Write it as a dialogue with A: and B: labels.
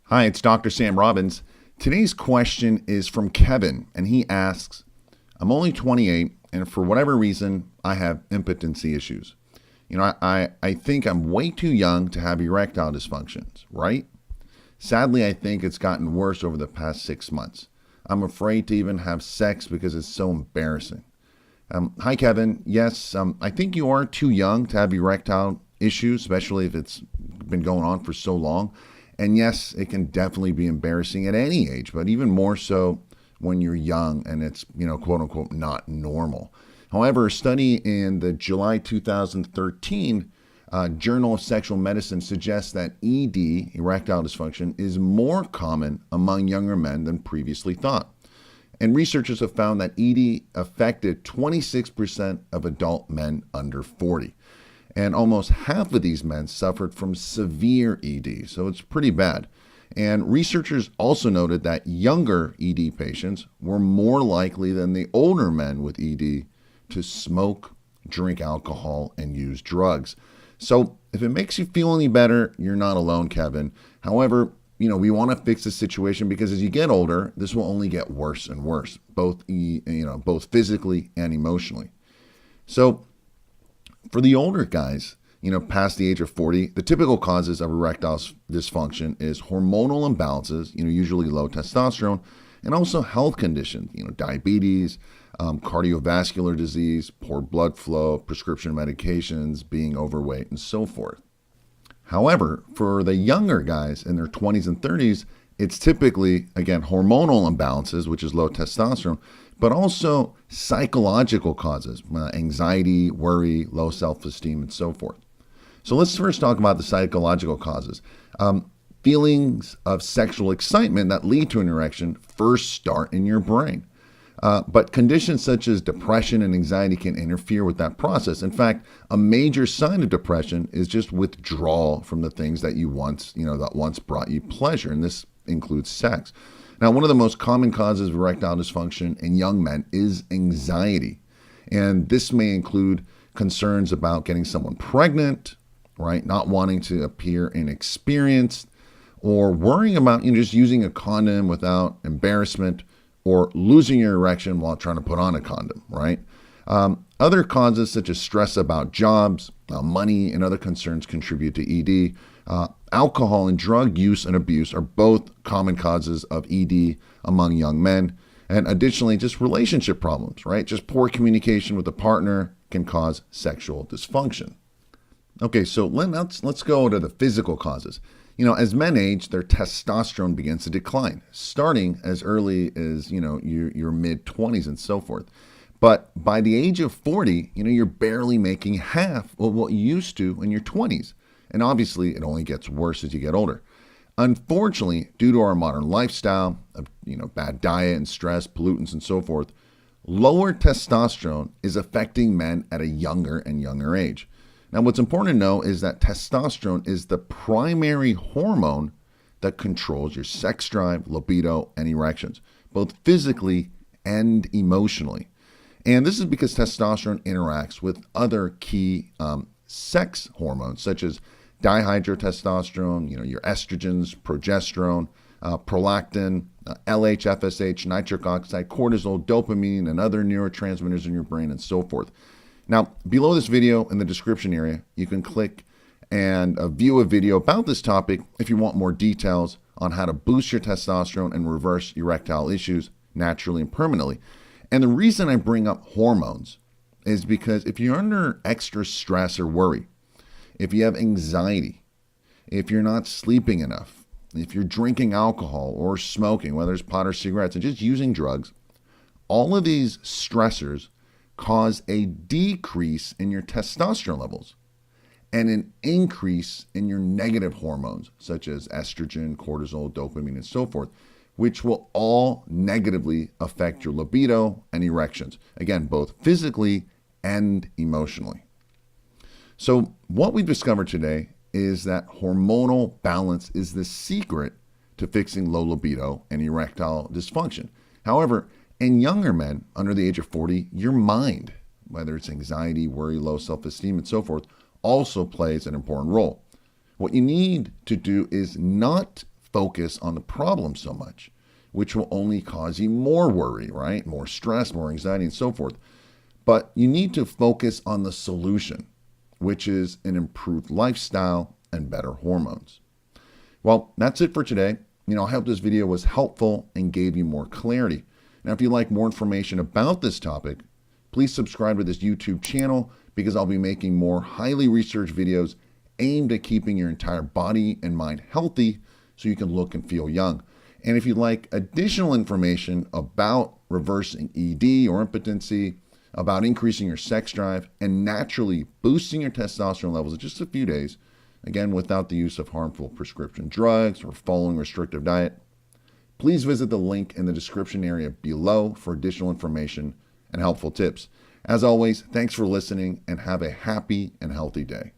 A: Hi, it's Dr. Sam Robbins. Today's question is from Kevin, and he asks, I'm only 28, and for whatever reason, I have impotency issues. I think I'm way too young to have erectile dysfunctions, right? Sadly, I think it's gotten worse over the past 6 months. I'm afraid to even have sex because it's so embarrassing. Hi, Kevin. Yes, I think you are too young to have erectile issues, especially if it's been going on for so long. And yes, it can definitely be embarrassing at any age, but even more so when you're young and it's, quote unquote, not normal. However, a study in the July 2013 Journal of Sexual Medicine suggests that ED, erectile dysfunction, is more common among younger men than previously thought. And researchers have found that ED affected 26% of adult men under 40. And almost half of these men suffered from severe ED, so it's pretty bad. And researchers also noted that younger ED patients were more likely than the older men with ED to smoke, drink alcohol, and use drugs. So if it makes you feel any better, you're not alone, Kevin. However, we want to fix the situation because as you get older, this will only get worse and worse, both physically and emotionally. So for the older guys, past the age of 40, the typical causes of erectile dysfunction is hormonal imbalances, usually low testosterone, and also health conditions, diabetes, cardiovascular disease, poor blood flow, prescription medications, being overweight, and so forth. However, for the younger guys in their 20s and 30s, it's typically, again, hormonal imbalances, which is low testosterone, but also psychological causes, anxiety, worry, low self-esteem, and so forth. So let's first talk about the psychological causes. Feelings of sexual excitement that lead to an erection first start in your brain. But conditions such as depression and anxiety can interfere with that process. In fact, a major sign of depression is just withdrawal from the things that that once brought you pleasure, and this includes sex. Now, one of the most common causes of erectile dysfunction in young men is anxiety. And this may include concerns about getting someone pregnant, right? Not wanting to appear inexperienced, or worrying about just using a condom without embarrassment, or losing your erection while trying to put on a condom, right? Other causes such as stress about jobs, money, and other concerns contribute to ED. Alcohol and drug use and abuse are both common causes of ED among young men. And additionally, just relationship problems, right? Just poor communication with a partner can cause sexual dysfunction. Okay, so let's go to the physical causes. As men age, their testosterone begins to decline, starting as early as, your mid-20s and so forth. But by the age of 40, you're barely making half of what you used to in your 20s. And obviously, it only gets worse as you get older. Unfortunately, due to our modern lifestyle, of, bad diet and stress, pollutants and so forth, lower testosterone is affecting men at a younger and younger age. Now, what's important to know is that testosterone is the primary hormone that controls your sex drive, libido, and erections, both physically and emotionally. And this is because testosterone interacts with other key sex hormones, such as dihydrotestosterone, your estrogens, progesterone, prolactin, LH, FSH, nitric oxide, cortisol, dopamine, and other neurotransmitters in your brain, and so forth. Now, below this video in the description area, you can click and view a video about this topic if you want more details on how to boost your testosterone and reverse erectile issues naturally and permanently. And the reason I bring up hormones is because if you're under extra stress or worry, if you have anxiety, if you're not sleeping enough, if you're drinking alcohol or smoking, whether it's pot or cigarettes, and just using drugs, all of these stressors cause a decrease in your testosterone levels and an increase in your negative hormones, such as estrogen, cortisol, dopamine, and so forth, which will all negatively affect your libido and erections, again, both physically and emotionally. So what we've discovered today is that hormonal balance is the secret to fixing low libido and erectile dysfunction. However, in younger men under the age of 40, your mind, whether it's anxiety, worry, low self-esteem, and so forth, also plays an important role. What you need to do is not focus on the problem so much, which will only cause you more worry, right? More stress, more anxiety, and so forth. But you need to focus on the solution, which is an improved lifestyle and better hormones. Well, that's it for today. I hope this video was helpful and gave you more clarity. Now, if you'd like more information about this topic, please subscribe to this YouTube channel because I'll be making more highly researched videos aimed at keeping your entire body and mind healthy so you can look and feel young. And if you'd like additional information about reversing ED or impotency, about increasing your sex drive, and naturally boosting your testosterone levels in just a few days, again, without the use of harmful prescription drugs or following a restrictive diet, please visit the link in the description area below for additional information and helpful tips. As always, thanks for listening and have a happy and healthy day.